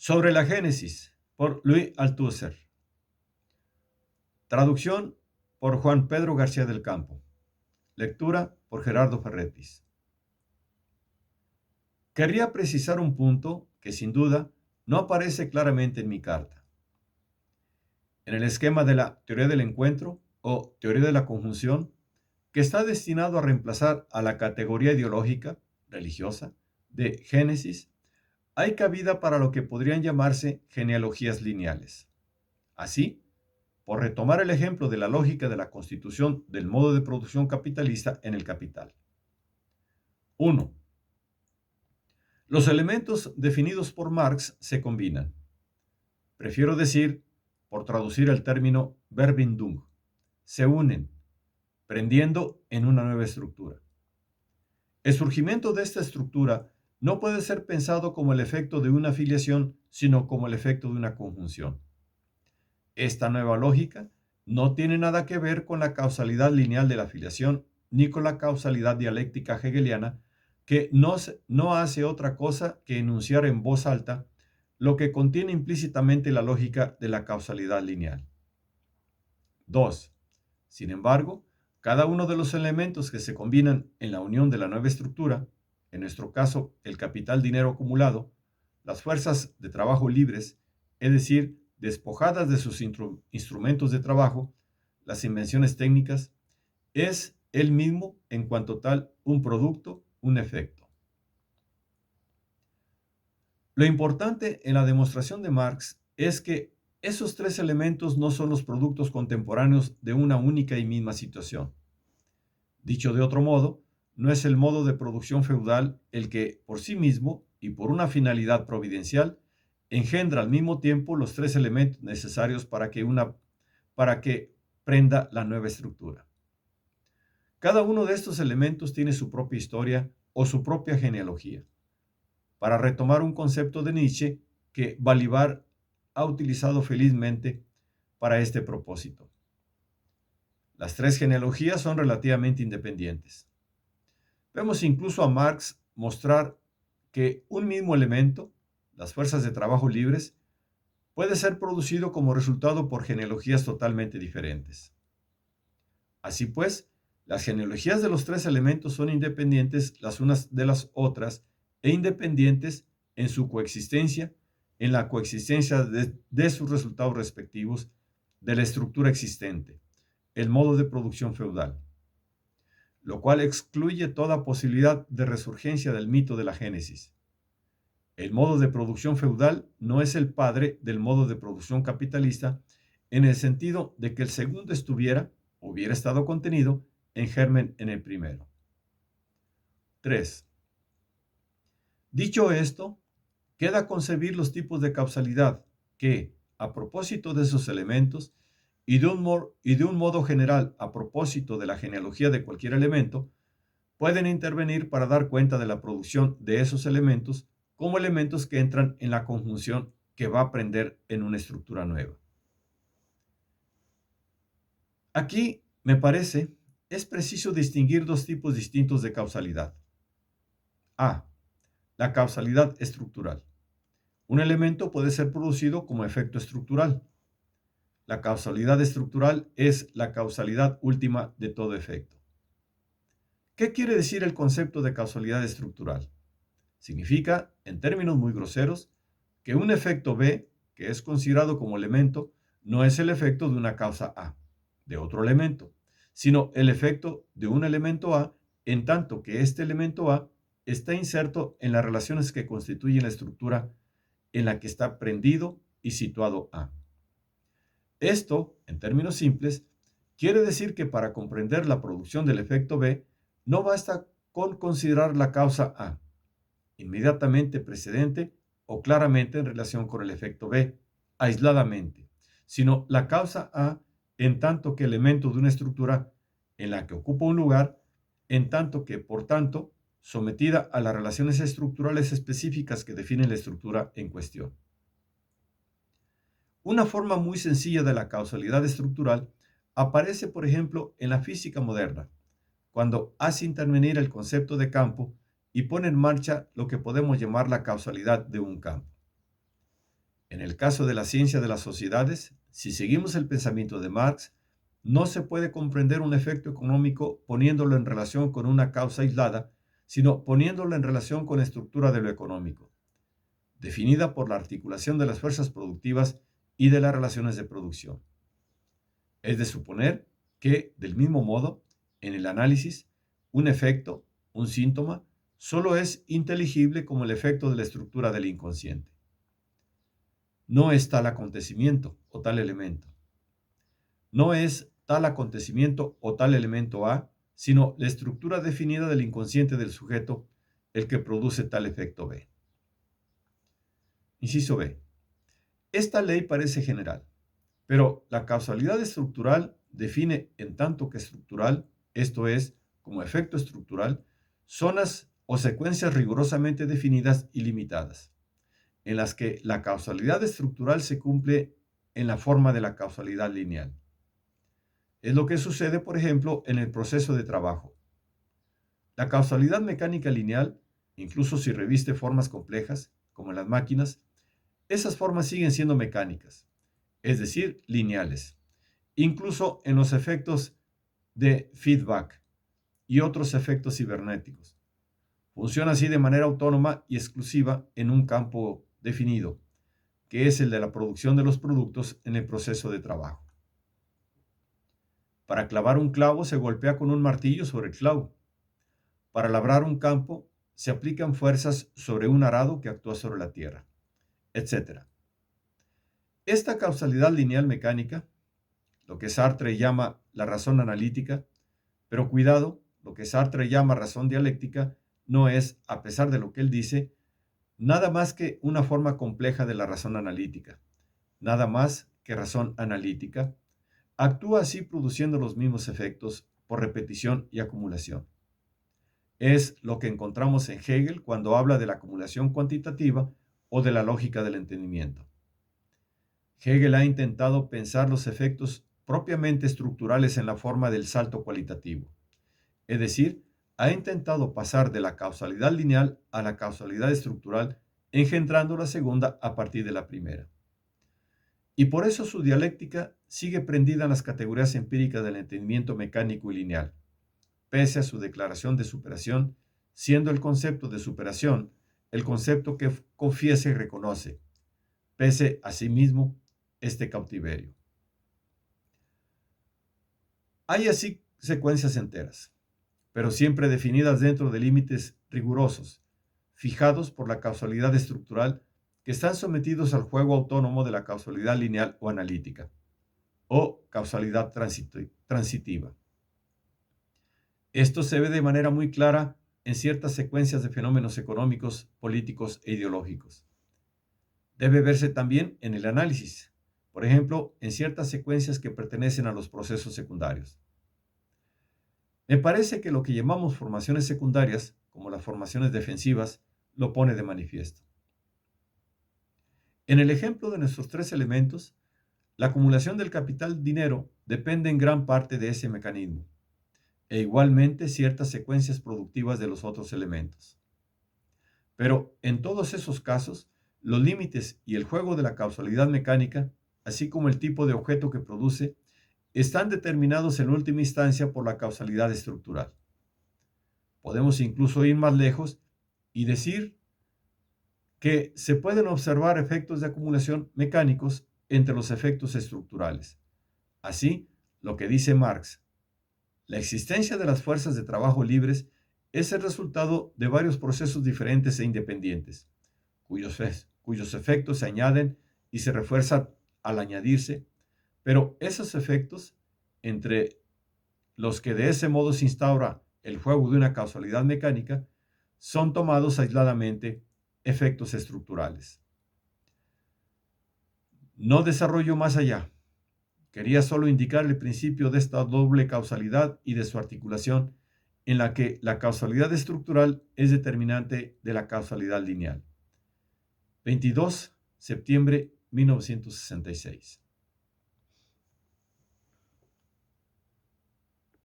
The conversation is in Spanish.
Sobre la Génesis, por Louis Althusser. Traducción por Juan Pedro García del Campo. Lectura por Gerardo Ferretis. Querría precisar un punto que sin duda no aparece claramente en mi carta. En el esquema de la teoría del encuentro o teoría de la conjunción, que está destinado a reemplazar a la categoría ideológica, religiosa, de Génesis, hay cabida para lo que podrían llamarse genealogías lineales. Así, por retomar el ejemplo de la lógica de la constitución del modo de producción capitalista en el capital. 1. Los elementos definidos por Marx se combinan. Prefiero decir, por traducir el término Verbindung, se unen, prendiendo en una nueva estructura. El surgimiento de esta estructura no puede ser pensado como el efecto de una afiliación, sino como el efecto de una conjunción. Esta nueva lógica no tiene nada que ver con la causalidad lineal de la afiliación ni con la causalidad dialéctica hegeliana, que no hace otra cosa que enunciar en voz alta lo que contiene implícitamente la lógica de la causalidad lineal. 2. Sin embargo, cada uno de los elementos que se combinan en la unión de la nueva estructura, en nuestro caso el capital dinero acumulado, las fuerzas de trabajo libres, es decir, despojadas de sus instrumentos de trabajo, las invenciones técnicas, es él mismo en cuanto tal un producto, un efecto. Lo importante en la demostración de Marx es que esos tres elementos no son los productos contemporáneos de una única y misma situación. Dicho de otro modo, no es el modo de producción feudal el que, por sí mismo y por una finalidad providencial, engendra al mismo tiempo los tres elementos necesarios para que prenda la nueva estructura. Cada uno de estos elementos tiene su propia historia o su propia genealogía. Para retomar un concepto de Nietzsche que Balibar ha utilizado felizmente para este propósito. Las tres genealogías son relativamente independientes. Vemos incluso a Marx mostrar que un mismo elemento, las fuerzas de trabajo libres, puede ser producido como resultado por genealogías totalmente diferentes. Así pues, las genealogías de los tres elementos son independientes las unas de las otras e independientes en su coexistencia, en la coexistencia de sus resultados respectivos de la estructura existente, el modo de producción feudal, lo cual excluye toda posibilidad de resurgencia del mito de la Génesis. El modo de producción feudal no es el padre del modo de producción capitalista en el sentido de que el segundo hubiera estado contenido en germen en el primero. 3. Dicho esto, queda concebir los tipos de causalidad que, a propósito de esos elementos, y de un modo general a propósito de la genealogía de cualquier elemento, pueden intervenir para dar cuenta de la producción de esos elementos como elementos que entran en la conjunción que va a prender en una estructura nueva. Aquí, me parece, es preciso distinguir dos tipos distintos de causalidad. A. La causalidad estructural. Un elemento puede ser producido como efecto estructural. La causalidad estructural es la causalidad última de todo efecto. ¿Qué quiere decir el concepto de causalidad estructural? Significa, en términos muy groseros, que un efecto B, que es considerado como elemento, no es el efecto de una causa A, de otro elemento, sino el efecto de un elemento A, en tanto que este elemento A está inserto en las relaciones que constituyen la estructura en la que está prendido y situado A. Esto, en términos simples, quiere decir que para comprender la producción del efecto B, no basta con considerar la causa A, inmediatamente precedente o claramente en relación con el efecto B, aisladamente, sino la causa A en tanto que elemento de una estructura en la que ocupa un lugar, en tanto que, por tanto, sometida a las relaciones estructurales específicas que definen la estructura en cuestión. Una forma muy sencilla de la causalidad estructural aparece, por ejemplo, en la física moderna, cuando hace intervenir el concepto de campo y pone en marcha lo que podemos llamar la causalidad de un campo. En el caso de la ciencia de las sociedades, si seguimos el pensamiento de Marx, no se puede comprender un efecto económico poniéndolo en relación con una causa aislada, sino poniéndolo en relación con la estructura de lo económico, definida por la articulación de las fuerzas productivas y de las relaciones de producción. Es de suponer que, del mismo modo, en el análisis, un efecto, un síntoma, solo es inteligible como el efecto de la estructura del inconsciente. No es tal acontecimiento o tal elemento. No es tal acontecimiento o tal elemento A, sino la estructura definida del inconsciente del sujeto el que produce tal efecto B. Inciso B. Esta ley parece general, pero la causalidad estructural define en tanto que estructural, esto es, como efecto estructural, zonas o secuencias rigurosamente definidas y limitadas, en las que la causalidad estructural se cumple en la forma de la causalidad lineal. Es lo que sucede, por ejemplo, en el proceso de trabajo. La causalidad mecánica lineal, incluso si reviste formas complejas, como en las máquinas, esas formas siguen siendo mecánicas, es decir, lineales, incluso en los efectos de feedback y otros efectos cibernéticos. Funciona así de manera autónoma y exclusiva en un campo definido, que es el de la producción de los productos en el proceso de trabajo. Para clavar un clavo se golpea con un martillo sobre el clavo. Para labrar un campo se aplican fuerzas sobre un arado que actúa sobre la tierra, etc. Esta causalidad lineal mecánica, lo que Sartre llama la razón analítica, pero cuidado, lo que Sartre llama razón dialéctica, no es, a pesar de lo que él dice, nada más que una forma compleja de la razón analítica, nada más que razón analítica, actúa así produciendo los mismos efectos por repetición y acumulación. Es lo que encontramos en Hegel cuando habla de la acumulación cuantitativa o de la lógica del entendimiento. Hegel ha intentado pensar los efectos propiamente estructurales en la forma del salto cualitativo, es decir, ha intentado pasar de la causalidad lineal a la causalidad estructural, engendrando la segunda a partir de la primera. Y por eso su dialéctica sigue prendida en las categorías empíricas del entendimiento mecánico y lineal, pese a su declaración de superación, siendo el concepto de superación el concepto que confiesa y reconoce, pese a sí mismo, este cautiverio. Hay así secuencias enteras, pero siempre definidas dentro de límites rigurosos, fijados por la causalidad estructural, que están sometidos al juego autónomo de la causalidad lineal o analítica, o causalidad transitiva. Esto se ve de manera muy clara en ciertas secuencias de fenómenos económicos, políticos e ideológicos. Debe verse también en el análisis, por ejemplo, en ciertas secuencias que pertenecen a los procesos secundarios. Me parece que lo que llamamos formaciones secundarias, como las formaciones defensivas, lo pone de manifiesto. En el ejemplo de nuestros tres elementos, la acumulación del capital dinero depende en gran parte de ese mecanismo, e igualmente ciertas secuencias productivas de los otros elementos. Pero en todos esos casos, los límites y el juego de la causalidad mecánica, así como el tipo de objeto que produce, están determinados en última instancia por la causalidad estructural. Podemos incluso ir más lejos y decir que se pueden observar efectos de acumulación mecánicos entre los efectos estructurales. Así, lo que dice Marx, la existencia de las fuerzas de trabajo libres es el resultado de varios procesos diferentes e independientes, cuyos efectos se añaden y se refuerzan al añadirse, pero esos efectos, entre los que de ese modo se instaura el juego de una causalidad mecánica, son tomados aisladamente efectos estructurales. No desarrollo más allá. Quería solo indicar el principio de esta doble causalidad y de su articulación, en la que la causalidad estructural es determinante de la causalidad lineal. 22 de septiembre de 1966.